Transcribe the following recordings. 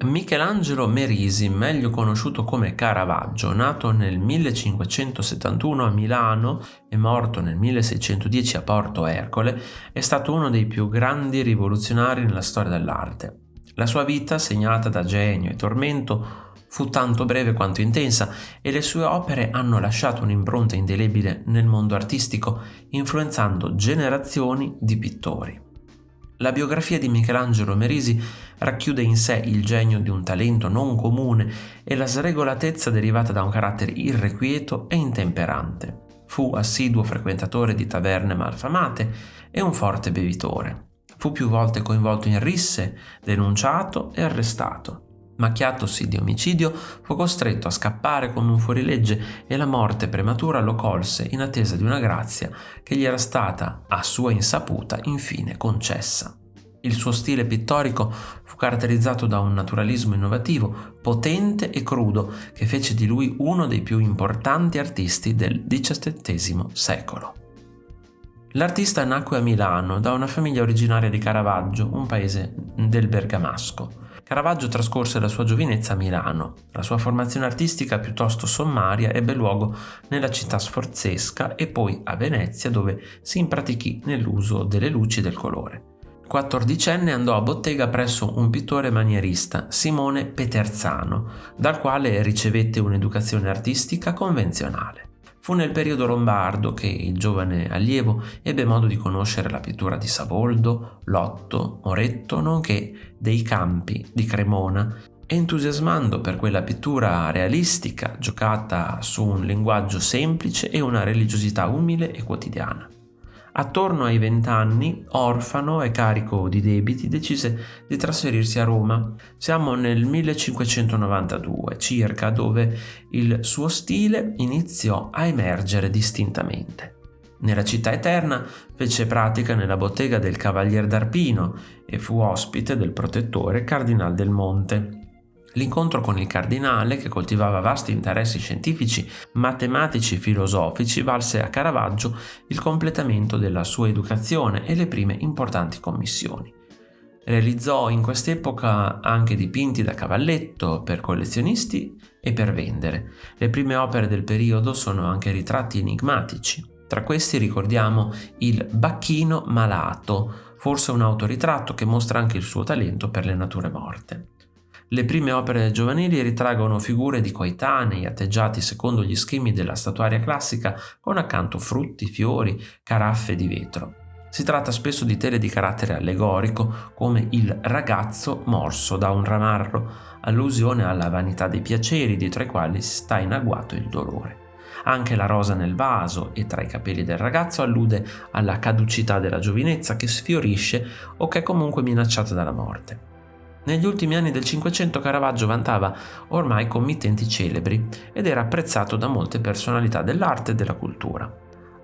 Michelangelo Merisi, meglio conosciuto come Caravaggio, nato nel 1571 a Milano e morto nel 1610 a Porto Ercole, è stato uno dei più grandi rivoluzionari nella storia dell'arte. La sua vita, segnata da genio e tormento, fu tanto breve quanto intensa e le sue opere hanno lasciato un'impronta indelebile nel mondo artistico, influenzando generazioni di pittori. La biografia di Michelangelo Merisi racchiude in sé il genio di un talento non comune e la sregolatezza derivata da un carattere irrequieto e intemperante. Fu assiduo frequentatore di taverne malfamate e un forte bevitore. Fu più volte coinvolto in risse, denunciato e arrestato. Macchiatosi di omicidio, fu costretto a scappare come un fuorilegge e la morte prematura lo colse in attesa di una grazia che gli era stata, a sua insaputa, infine concessa. Il suo stile pittorico fu caratterizzato da un naturalismo innovativo, potente e crudo, che fece di lui uno dei più importanti artisti del XVII secolo. L'artista nacque a Milano da una famiglia originaria di Caravaggio, un paese del Bergamasco. Caravaggio trascorse la sua giovinezza a Milano. La sua formazione artistica, piuttosto sommaria, ebbe luogo nella città sforzesca e poi a Venezia, dove si impratichì nell'uso delle luci e del colore. 14enne andò a bottega presso un pittore manierista, Simone Peterzano, dal quale ricevette un'educazione artistica convenzionale. Fu nel periodo lombardo che il giovane allievo ebbe modo di conoscere la pittura di Savoldo, Lotto, Moretto, nonché dei campi di Cremona, entusiasmando per quella pittura realistica giocata su un linguaggio semplice e una religiosità umile e quotidiana. Attorno ai 20 anni, orfano e carico di debiti, decise di trasferirsi a Roma. Siamo nel 1592 circa, dove il suo stile iniziò a emergere distintamente. Nella città eterna fece pratica nella bottega del Cavalier d'Arpino e fu ospite del protettore Cardinal del Monte. L'incontro con il cardinale, che coltivava vasti interessi scientifici, matematici e filosofici, valse a Caravaggio il completamento della sua educazione e le prime importanti commissioni. Realizzò in quest'epoca anche dipinti da cavalletto per collezionisti e per vendere. Le prime opere del periodo sono anche ritratti enigmatici. Tra questi ricordiamo il Bacchino malato, forse un autoritratto che mostra anche il suo talento per le nature morte. Le prime opere giovanili ritraggono figure di coetanei atteggiati secondo gli schemi della statuaria classica, con accanto frutti, fiori, caraffe di vetro. Si tratta spesso di tele di carattere allegorico, come il ragazzo morso da un ramarro, allusione alla vanità dei piaceri dietro i quali sta in agguato il dolore. Anche la rosa nel vaso e tra i capelli del ragazzo allude alla caducità della giovinezza che sfiorisce o che è comunque minacciata dalla morte. Negli ultimi anni del Cinquecento Caravaggio vantava ormai committenti celebri ed era apprezzato da molte personalità dell'arte e della cultura.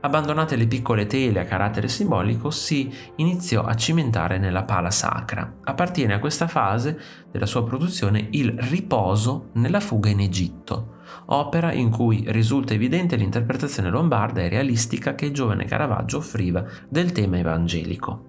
Abbandonate le piccole tele a carattere simbolico, si iniziò a cimentare nella pala sacra. Appartiene a questa fase della sua produzione il Riposo nella fuga in Egitto, opera in cui risulta evidente l'interpretazione lombarda e realistica che il giovane Caravaggio offriva del tema evangelico.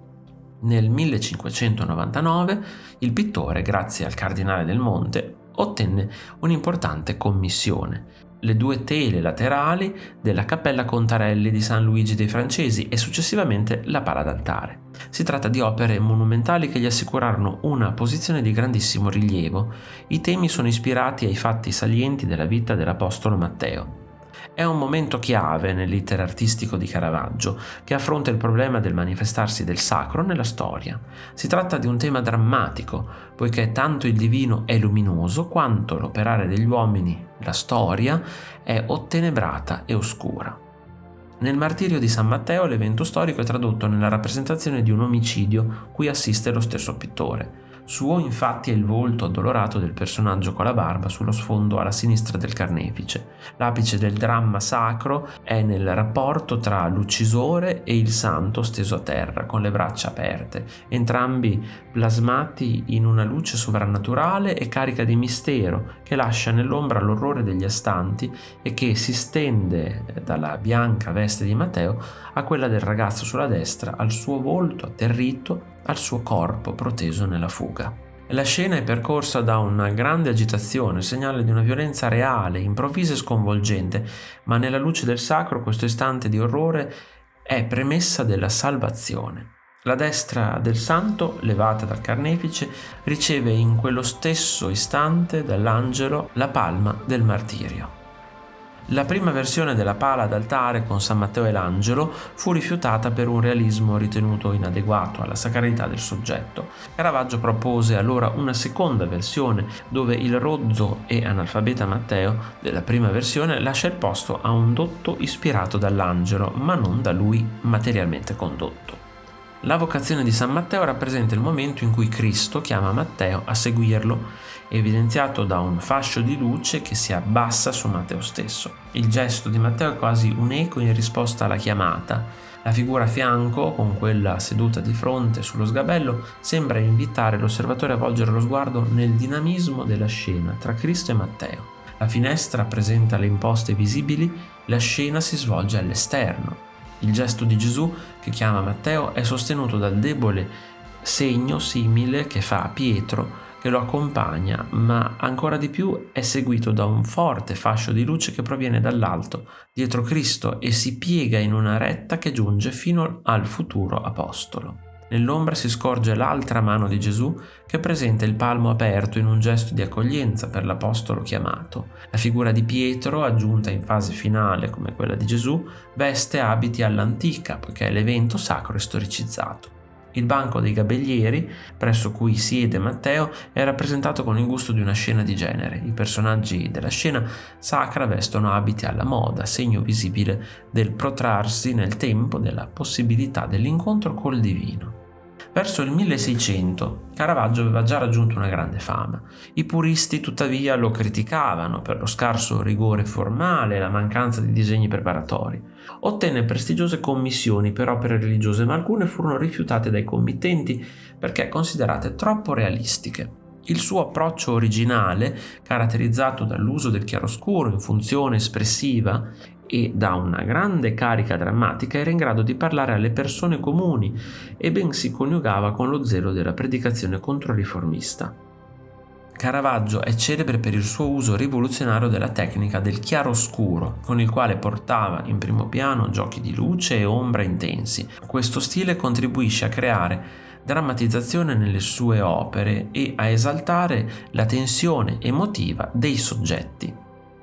Nel 1599 il pittore, grazie al Cardinale del Monte, ottenne un'importante commissione: le 2 tele laterali della Cappella Contarelli di San Luigi dei Francesi e successivamente la pala d'altare. Si tratta di opere monumentali che gli assicurarono una posizione di grandissimo rilievo. I temi sono ispirati ai fatti salienti della vita dell'Apostolo Matteo. È un momento chiave nell'iter artistico di Caravaggio, che affronta il problema del manifestarsi del sacro nella storia. Si tratta di un tema drammatico, poiché tanto il divino è luminoso quanto l'operare degli uomini, la storia, è ottenebrata e oscura. Nel martirio di San Matteo l'evento storico è tradotto nella rappresentazione di un omicidio cui assiste lo stesso pittore. Suo infatti è il volto addolorato del personaggio con la barba sullo sfondo alla sinistra del carnefice. L'apice del dramma sacro è nel rapporto tra l'uccisore e il santo steso a terra, con le braccia aperte, entrambi plasmati in una luce sovrannaturale e carica di mistero che lascia nell'ombra l'orrore degli astanti e che si stende dalla bianca veste di Matteo a quella del ragazzo sulla destra, al suo volto atterrito, al suo corpo proteso nella fuga. La scena è percorsa da una grande agitazione, segnale di una violenza reale, improvvisa e sconvolgente, ma nella luce del sacro questo istante di orrore è premessa della salvazione. La destra del santo, levata dal carnefice, riceve in quello stesso istante dall'angelo la palma del martirio. La prima versione della pala d'altare con San Matteo e l'angelo fu rifiutata per un realismo ritenuto inadeguato alla sacralità del soggetto. Caravaggio propose allora una seconda versione dove il rozzo e analfabeta Matteo della prima versione lascia il posto a un dotto ispirato dall'angelo, ma non da lui materialmente condotto. La vocazione di San Matteo rappresenta il momento in cui Cristo chiama Matteo a seguirlo, evidenziato da un fascio di luce che si abbassa su Matteo stesso. Il gesto di Matteo è quasi un eco in risposta alla chiamata. La figura a fianco, con quella seduta di fronte sullo sgabello, sembra invitare l'osservatore a volgere lo sguardo nel dinamismo della scena tra Cristo e Matteo. La finestra presenta le imposte visibili, la scena si svolge all'esterno. Il gesto di Gesù che chiama Matteo è sostenuto dal debole segno simile che fa Pietro, che lo accompagna, ma ancora di più è seguito da un forte fascio di luce che proviene dall'alto, dietro Cristo, e si piega in una retta che giunge fino al futuro apostolo. Nell'ombra si scorge l'altra mano di Gesù che presenta il palmo aperto in un gesto di accoglienza per l'apostolo chiamato. La figura di Pietro, aggiunta in fase finale come quella di Gesù, veste abiti all'antica poiché è l'evento sacro e storicizzato. Il banco dei gabellieri, presso cui siede Matteo, è rappresentato con il gusto di una scena di genere. I personaggi della scena sacra vestono abiti alla moda, segno visibile del protrarsi nel tempo della possibilità dell'incontro col divino. Verso il 1600 Caravaggio aveva già raggiunto una grande fama. I puristi tuttavia lo criticavano per lo scarso rigore formale e la mancanza di disegni preparatori. Ottenne prestigiose commissioni per opere religiose, ma alcune furono rifiutate dai committenti perché considerate troppo realistiche. Il suo approccio originale, caratterizzato dall'uso del chiaroscuro in funzione espressiva e da una grande carica drammatica, era in grado di parlare alle persone comuni e ben si coniugava con lo zelo della predicazione controriformista. Caravaggio è celebre per il suo uso rivoluzionario della tecnica del chiaroscuro, con il quale portava in primo piano giochi di luce e ombra intensi. Questo stile contribuisce a creare drammatizzazione nelle sue opere e a esaltare la tensione emotiva dei soggetti.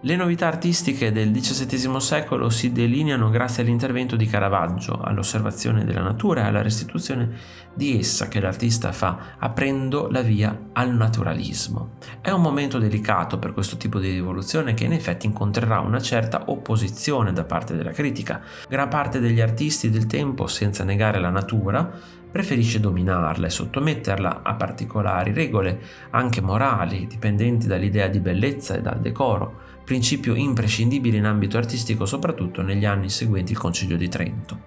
Le novità artistiche del XVII secolo si delineano grazie all'intervento di Caravaggio, all'osservazione della natura e alla restituzione di essa che l'artista fa, aprendo la via al naturalismo. È un momento delicato per questo tipo di rivoluzione che in effetti incontrerà una certa opposizione da parte della critica. Gran parte degli artisti del tempo, senza negare la natura, preferisce dominarla e sottometterla a particolari regole, anche morali, dipendenti dall'idea di bellezza e dal decoro, principio imprescindibile in ambito artistico soprattutto negli anni seguenti il Concilio di Trento.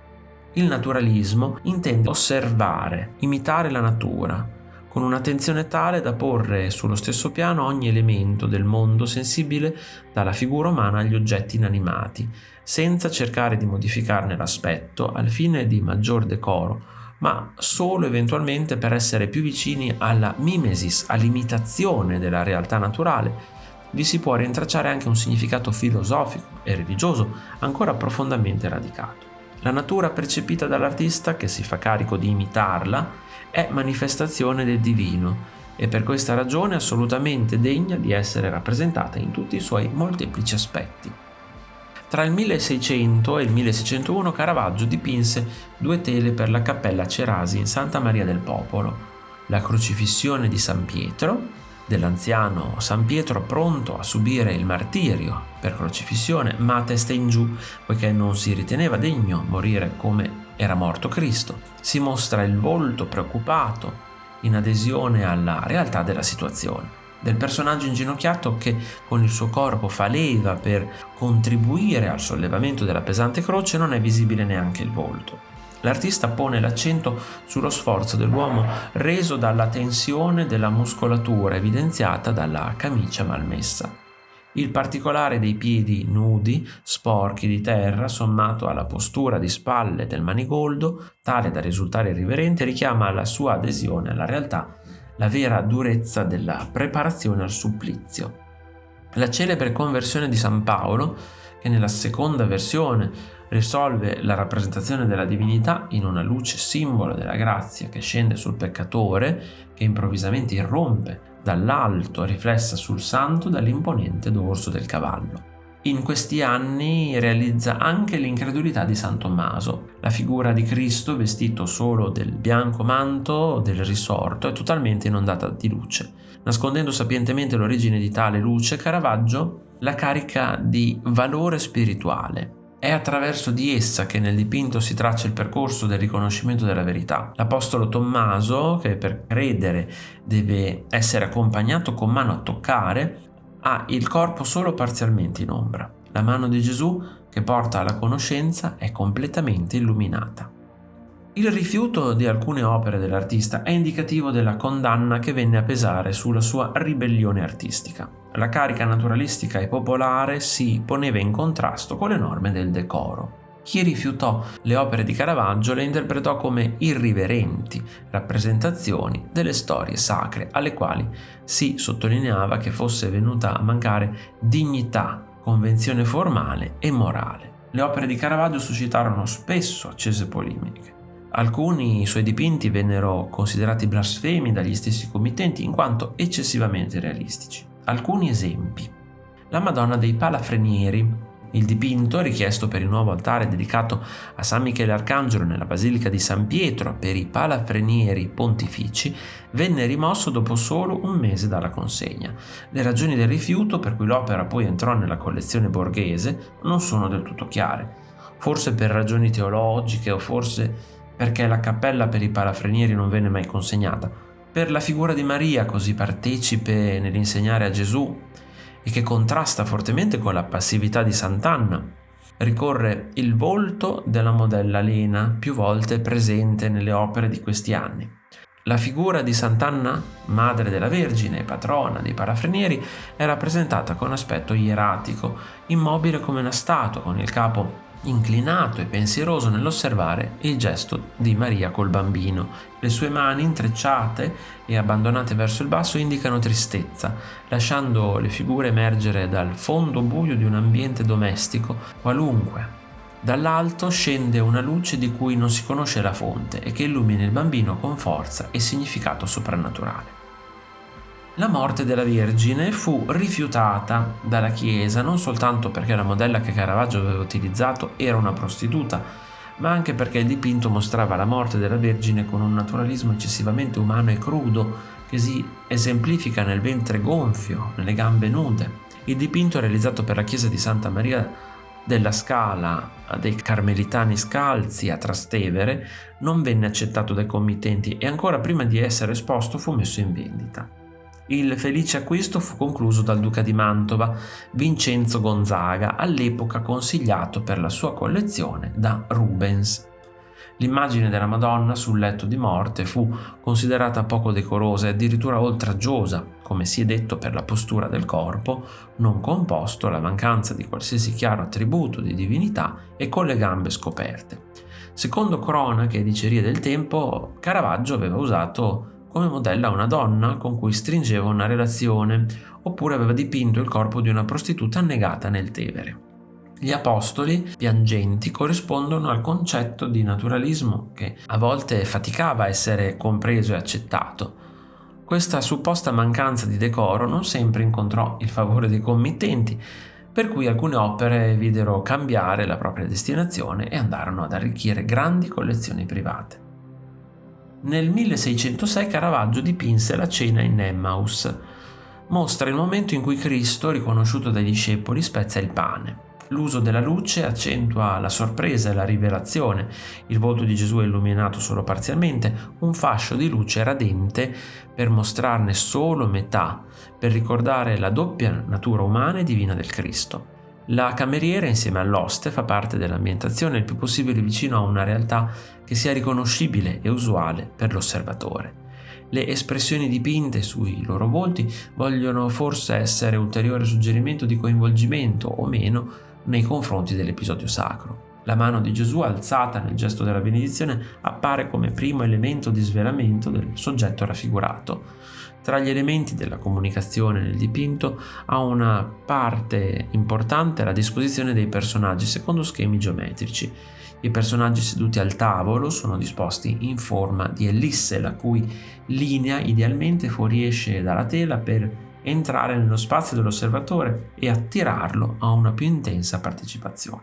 Il naturalismo intende osservare, imitare la natura, con un'attenzione tale da porre sullo stesso piano ogni elemento del mondo sensibile dalla figura umana agli oggetti inanimati, senza cercare di modificarne l'aspetto al fine di maggior decoro, ma solo eventualmente per essere più vicini alla mimesis, all'imitazione della realtà naturale. Vi si può rintracciare anche un significato filosofico e religioso ancora profondamente radicato. La natura percepita dall'artista, che si fa carico di imitarla, è manifestazione del divino e per questa ragione assolutamente degna di essere rappresentata in tutti i suoi molteplici aspetti. Tra il 1600 e il 1601 Caravaggio dipinse 2 tele per la Cappella Cerasi in Santa Maria del Popolo: la Crocifissione di San Pietro, dell'anziano San Pietro pronto a subire il martirio per crocifissione, ma a testa in giù, poiché non si riteneva degno morire come era morto Cristo. Si mostra il volto preoccupato in adesione alla realtà della situazione. Del personaggio inginocchiato che con il suo corpo fa leva per contribuire al sollevamento della pesante croce non è visibile neanche il volto. L'artista pone l'accento sullo sforzo dell'uomo reso dalla tensione della muscolatura evidenziata dalla camicia malmessa. Il particolare dei piedi nudi, sporchi di terra, sommato alla postura di spalle del manigoldo, tale da risultare irriverente, richiama alla sua adesione alla realtà la vera durezza della preparazione al supplizio. La celebre conversione di San Paolo, che nella seconda versione risolve la rappresentazione della divinità in una luce simbolo della grazia che scende sul peccatore, che improvvisamente irrompe dall'alto riflessa sul santo dall'imponente dorso del cavallo. In questi anni realizza anche l'incredulità di San Tommaso. La figura di Cristo, vestito solo del bianco manto del risorto, è totalmente inondata di luce. Nascondendo sapientemente l'origine di tale luce, Caravaggio la carica di valore spirituale. È attraverso di essa che nel dipinto si traccia il percorso del riconoscimento della verità. L'apostolo Tommaso, che per credere deve essere accompagnato con mano a toccare, ha il corpo solo parzialmente in ombra. La mano di Gesù, che porta alla conoscenza, è completamente illuminata. Il rifiuto di alcune opere dell'artista è indicativo della condanna che venne a pesare sulla sua ribellione artistica. La carica naturalistica e popolare si poneva in contrasto con le norme del decoro. Chi rifiutò le opere di Caravaggio le interpretò come irriverenti rappresentazioni delle storie sacre, alle quali si sottolineava che fosse venuta a mancare dignità, convenzione formale e morale. Le opere di Caravaggio suscitarono spesso accese polemiche. Alcuni suoi dipinti vennero considerati blasfemi dagli stessi committenti in quanto eccessivamente realistici. Alcuni esempi: la Madonna dei Palafrenieri. Il dipinto, richiesto per il nuovo altare dedicato a San Michele Arcangelo nella Basilica di San Pietro per i Palafrenieri pontifici, venne rimosso dopo solo un mese dalla consegna. Le ragioni del rifiuto, per cui l'opera poi entrò nella collezione borghese, non sono del tutto chiare. Forse per ragioni teologiche o forse perché la cappella per i Palafrenieri non venne mai consegnata. Per la figura di Maria, così partecipe nell'insegnare a Gesù e che contrasta fortemente con la passività di Sant'Anna, ricorre il volto della modella Lena, più volte presente nelle opere di questi anni. La figura di Sant'Anna, madre della Vergine e patrona dei Palafrenieri, è rappresentata con aspetto ieratico, immobile come una statua, con il capo inclinato e pensieroso nell'osservare il gesto di Maria col bambino. Le sue mani, intrecciate e abbandonate verso il basso, indicano tristezza, lasciando le figure emergere dal fondo buio di un ambiente domestico qualunque. Dall'alto scende una luce di cui non si conosce la fonte e che illumina il bambino con forza e significato soprannaturale. La morte della Vergine fu rifiutata dalla Chiesa non soltanto perché la modella che Caravaggio aveva utilizzato era una prostituta, ma anche perché il dipinto mostrava la morte della Vergine con un naturalismo eccessivamente umano e crudo che si esemplifica nel ventre gonfio, nelle gambe nude. Il dipinto, realizzato per la chiesa di Santa Maria della Scala dei Carmelitani Scalzi a Trastevere, non venne accettato dai committenti e ancora prima di essere esposto fu messo in vendita. Il felice acquisto fu concluso dal duca di Mantova, Vincenzo Gonzaga, all'epoca consigliato per la sua collezione da Rubens. L'immagine della Madonna sul letto di morte fu considerata poco decorosa e addirittura oltraggiosa, come si è detto per la postura del corpo, non composto, la mancanza di qualsiasi chiaro attributo di divinità e con le gambe scoperte. Secondo cronache e dicerie del tempo, Caravaggio aveva usato come modella una donna con cui stringeva una relazione, oppure aveva dipinto il corpo di una prostituta annegata nel Tevere. Gli apostoli piangenti corrispondono al concetto di naturalismo che a volte faticava a essere compreso e accettato. Questa supposta mancanza di decoro non sempre incontrò il favore dei committenti, per cui alcune opere videro cambiare la propria destinazione e andarono ad arricchire grandi collezioni private. Nel 1606 Caravaggio dipinse la cena in Emmaus. Mostra il momento in cui Cristo, riconosciuto dai discepoli, spezza il pane. L'uso della luce accentua la sorpresa e la rivelazione. Il volto di Gesù è illuminato solo parzialmente, un fascio di luce radente per mostrarne solo metà, per ricordare la doppia natura umana e divina del Cristo. La cameriera insieme all'oste fa parte dell'ambientazione il più possibile vicino a una realtà che sia riconoscibile e usuale per l'osservatore. Le espressioni dipinte sui loro volti vogliono forse essere ulteriore suggerimento di coinvolgimento o meno nei confronti dell'episodio sacro. La mano di Gesù alzata nel gesto della benedizione appare come primo elemento di svelamento del soggetto raffigurato. Tra gli elementi della comunicazione nel dipinto ha una parte importante la disposizione dei personaggi secondo schemi geometrici. I personaggi seduti al tavolo sono disposti in forma di ellisse, la cui linea idealmente fuoriesce dalla tela per entrare nello spazio dell'osservatore e attirarlo a una più intensa partecipazione.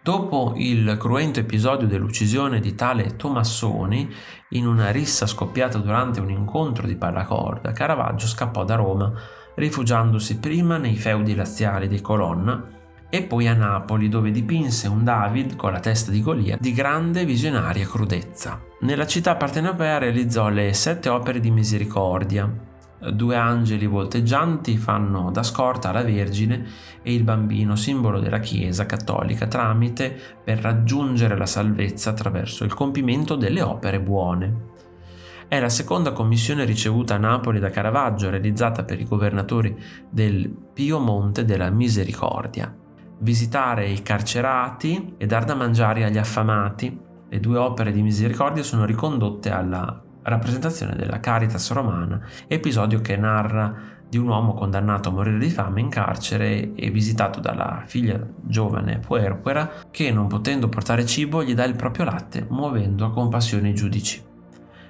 Dopo il cruento episodio dell'uccisione di tale Tomassoni, in una rissa scoppiata durante un incontro di pallacorda, Caravaggio scappò da Roma, rifugiandosi prima nei feudi laziali dei Colonna e poi a Napoli, dove dipinse un David con la testa di Golia di grande visionaria crudezza. Nella città partenopea realizzò le 7 opere di misericordia. 2 angeli volteggianti fanno da scorta alla Vergine e il bambino, simbolo della Chiesa cattolica, tramite per raggiungere la salvezza attraverso il compimento delle opere buone. È la seconda commissione ricevuta a Napoli da Caravaggio, realizzata per i governatori del Piemonte della Misericordia. Visitare i carcerati e dar da mangiare agli affamati. Le 2 opere di misericordia sono ricondotte alla rappresentazione della Caritas romana, episodio che narra di un uomo condannato a morire di fame in carcere e visitato dalla figlia giovane puerpera che, non potendo portare cibo, gli dà il proprio latte, muovendo a compassione i giudici.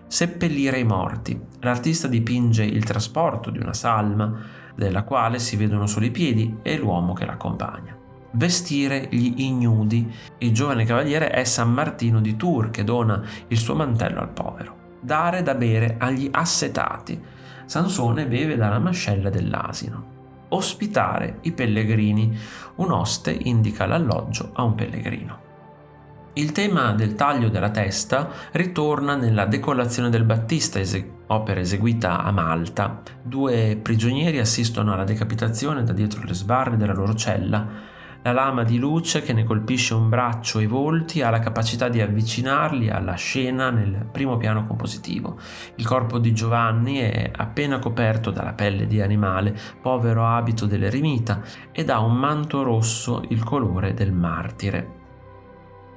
Seppellire i morti. L'artista dipinge il trasporto di una salma, della quale si vedono solo i piedi e l'uomo che l'accompagna. Vestire gli ignudi. Il giovane cavaliere è San Martino di Tours che dona il suo mantello al povero. Dare da bere agli assetati. Sansone beve dalla mascella dell'asino. Ospitare i pellegrini. Un oste indica l'alloggio a un pellegrino. Il tema del taglio della testa ritorna nella Decollazione del Battista, opera eseguita a Malta. 2 prigionieri assistono alla decapitazione da dietro le sbarre della loro cella. La lama di luce che ne colpisce un braccio e i volti ha la capacità di avvicinarli alla scena nel primo piano compositivo. Il corpo di Giovanni è appena coperto dalla pelle di animale, povero abito dell'eremita, ed ha un manto rosso, il colore del martire.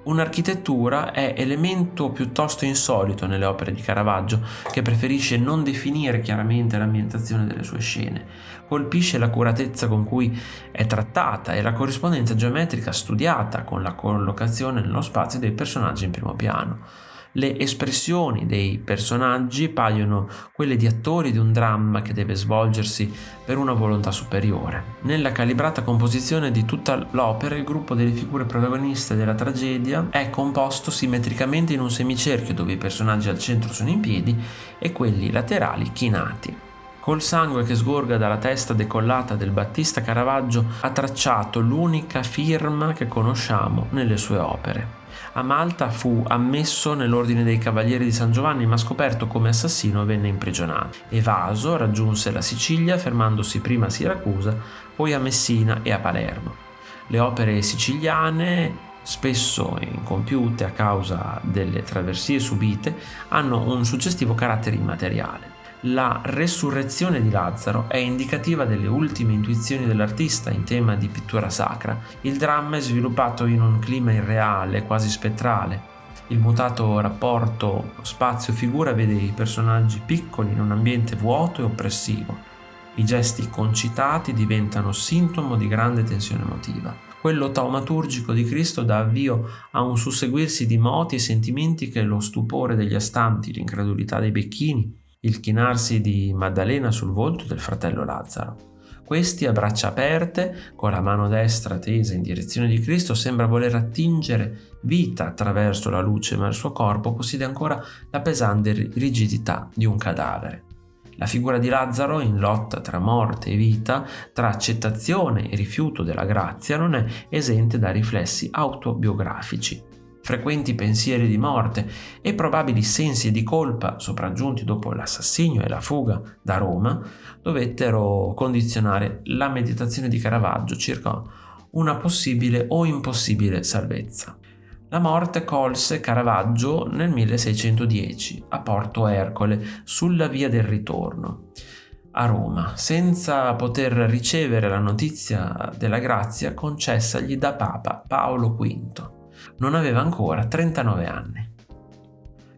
Un'architettura è elemento piuttosto insolito nelle opere di Caravaggio, che preferisce non definire chiaramente l'ambientazione delle sue scene. Colpisce l'accuratezza con cui è trattata e la corrispondenza geometrica studiata con la collocazione nello spazio dei personaggi in primo piano. Le espressioni dei personaggi paiono quelle di attori di un dramma che deve svolgersi per una volontà superiore. Nella calibrata composizione di tutta l'opera, il gruppo delle figure protagoniste della tragedia è composto simmetricamente in un semicerchio dove i personaggi al centro sono in piedi e quelli laterali chinati. Col sangue che sgorga dalla testa decollata del Battista, Caravaggio ha tracciato l'unica firma che conosciamo nelle sue opere. A Malta fu ammesso nell'ordine dei Cavalieri di San Giovanni, ma scoperto come assassino venne imprigionato. Evaso raggiunse la Sicilia, fermandosi prima a Siracusa, poi a Messina e a Palermo. Le opere siciliane, spesso incompiute a causa delle traversie subite, hanno un suggestivo carattere immateriale. La resurrezione di Lazzaro è indicativa delle ultime intuizioni dell'artista in tema di pittura sacra. Il dramma è sviluppato in un clima irreale, quasi spettrale. Il mutato rapporto spazio-figura vede i personaggi piccoli in un ambiente vuoto e oppressivo. I gesti concitati diventano sintomo di grande tensione emotiva. Quello taumaturgico di Cristo dà avvio a un susseguirsi di moti e sentimenti che lo stupore degli astanti, l'incredulità dei becchini, il chinarsi di Maddalena sul volto del fratello Lazzaro. Questi, a braccia aperte, con la mano destra tesa in direzione di Cristo, sembra voler attingere vita attraverso la luce, ma il suo corpo possiede ancora la pesante rigidità di un cadavere. La figura di Lazzaro, in lotta tra morte e vita, tra accettazione e rifiuto della grazia, non è esente da riflessi autobiografici. Frequenti pensieri di morte e probabili sensi di colpa, sopraggiunti dopo l'assassinio e la fuga da Roma, dovettero condizionare la meditazione di Caravaggio circa una possibile o impossibile salvezza. La morte colse Caravaggio nel 1610 a Porto Ercole, sulla via del ritorno a Roma, senza poter ricevere la notizia della grazia concessagli da Papa Paolo V. Non aveva ancora 39 anni.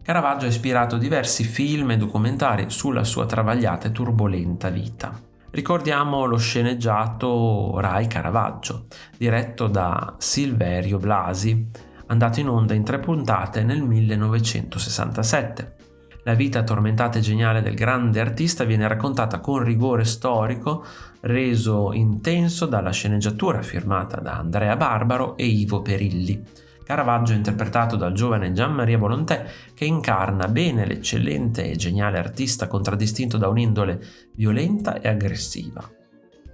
Caravaggio ha ispirato diversi film e documentari sulla sua travagliata e turbolenta vita. Ricordiamo lo sceneggiato Rai Caravaggio, diretto da Silverio Blasi, andato in onda in 3 puntate nel 1967. La vita tormentata e geniale del grande artista viene raccontata con rigore storico, reso intenso dalla sceneggiatura firmata da Andrea Barbaro e Ivo Perilli. Caravaggio è interpretato dal giovane Gian Maria Volonté, che incarna bene l'eccellente e geniale artista contraddistinto da un'indole violenta e aggressiva.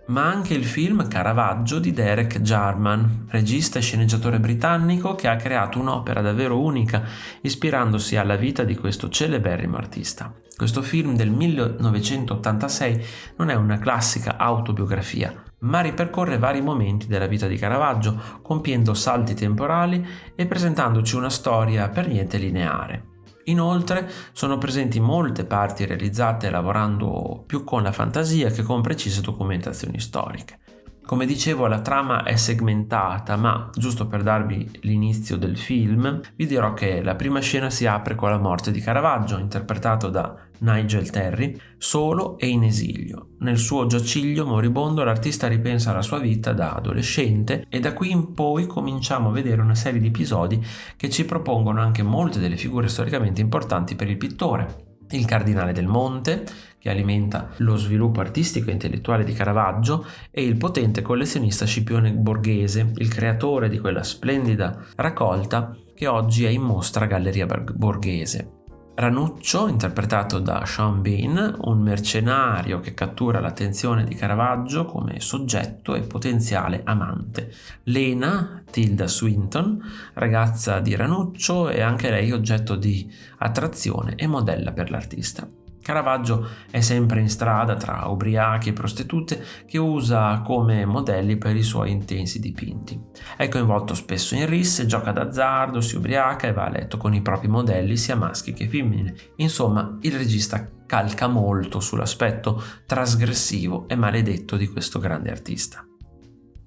Ma anche il film Caravaggio di Derek Jarman, regista e sceneggiatore britannico che ha creato un'opera davvero unica, ispirandosi alla vita di questo celeberrimo artista. Questo film del 1986 non è una classica autobiografia, ma ripercorre vari momenti della vita di Caravaggio, compiendo salti temporali e presentandoci una storia per niente lineare. Inoltre sono presenti molte parti realizzate lavorando più con la fantasia che con precise documentazioni storiche. Come dicevo, la trama è segmentata, ma giusto per darvi l'inizio del film, vi dirò che la prima scena si apre con la morte di Caravaggio, interpretato da Nigel Terry, solo e in esilio. Nel suo giaciglio moribondo l'artista ripensa alla sua vita da adolescente e da qui in poi cominciamo a vedere una serie di episodi che ci propongono anche molte delle figure storicamente importanti per il pittore. Il Cardinale del Monte, che alimenta lo sviluppo artistico e intellettuale di Caravaggio, e il potente collezionista Scipione Borghese, il creatore di quella splendida raccolta che oggi è in mostra a Galleria Borghese. Ranuccio, interpretato da Sean Bean, un mercenario che cattura l'attenzione di Caravaggio come soggetto e potenziale amante. Lena, Tilda Swinton, ragazza di Ranuccio, è anche lei oggetto di attrazione e modella per l'artista. Caravaggio è sempre in strada tra ubriachi e prostitute che usa come modelli per i suoi intensi dipinti. È coinvolto spesso in risse, gioca d'azzardo, si ubriaca e va a letto con i propri modelli sia maschi che femmine. Insomma, il regista calca molto sull'aspetto trasgressivo e maledetto di questo grande artista.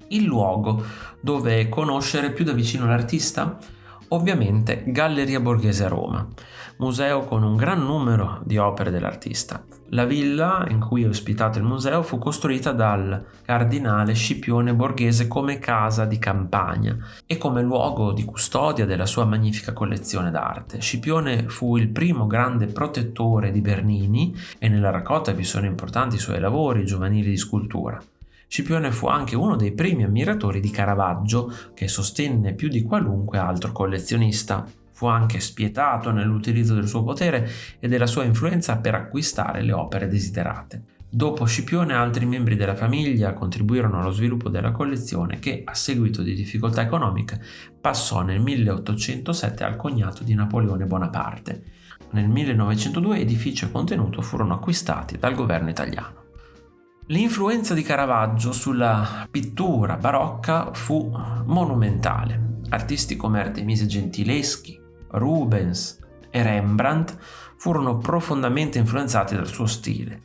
Il luogo dove conoscere più da vicino l'artista? Ovviamente Galleria Borghese a Roma, museo con un gran numero di opere dell'artista. La villa in cui è ospitato il museo fu costruita dal cardinale Scipione Borghese come casa di campagna e come luogo di custodia della sua magnifica collezione d'arte. Scipione fu il primo grande protettore di Bernini e nella raccolta vi sono importanti suoi lavori giovanili di scultura. Scipione fu anche uno dei primi ammiratori di Caravaggio, che sostenne più di qualunque altro collezionista. Fu anche spietato nell'utilizzo del suo potere e della sua influenza per acquistare le opere desiderate. Dopo Scipione, altri membri della famiglia contribuirono allo sviluppo della collezione che, a seguito di difficoltà economiche, passò nel 1807 al cognato di Napoleone Bonaparte. Nel 1902 edificio e contenuto furono acquistati dal governo italiano. L'influenza di Caravaggio sulla pittura barocca fu monumentale. Artisti come Artemisia Gentileschi, Rubens e Rembrandt furono profondamente influenzati dal suo stile.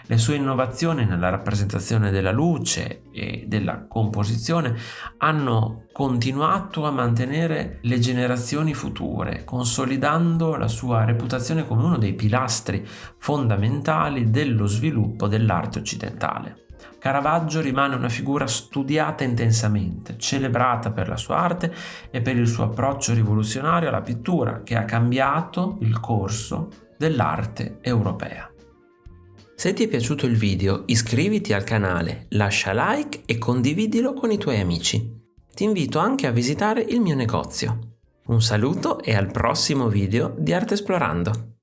Le sue innovazioni nella rappresentazione della luce e della composizione hanno continuato a mantenere le generazioni future, consolidando la sua reputazione come uno dei pilastri fondamentali dello sviluppo dell'arte occidentale. Caravaggio rimane una figura studiata intensamente, celebrata per la sua arte e per il suo approccio rivoluzionario alla pittura, che ha cambiato il corso dell'arte europea. Se ti è piaciuto il video, iscriviti al canale, lascia like e condividilo con i tuoi amici. Ti invito anche a visitare il mio negozio. Un saluto e al prossimo video di Arte Esplorando!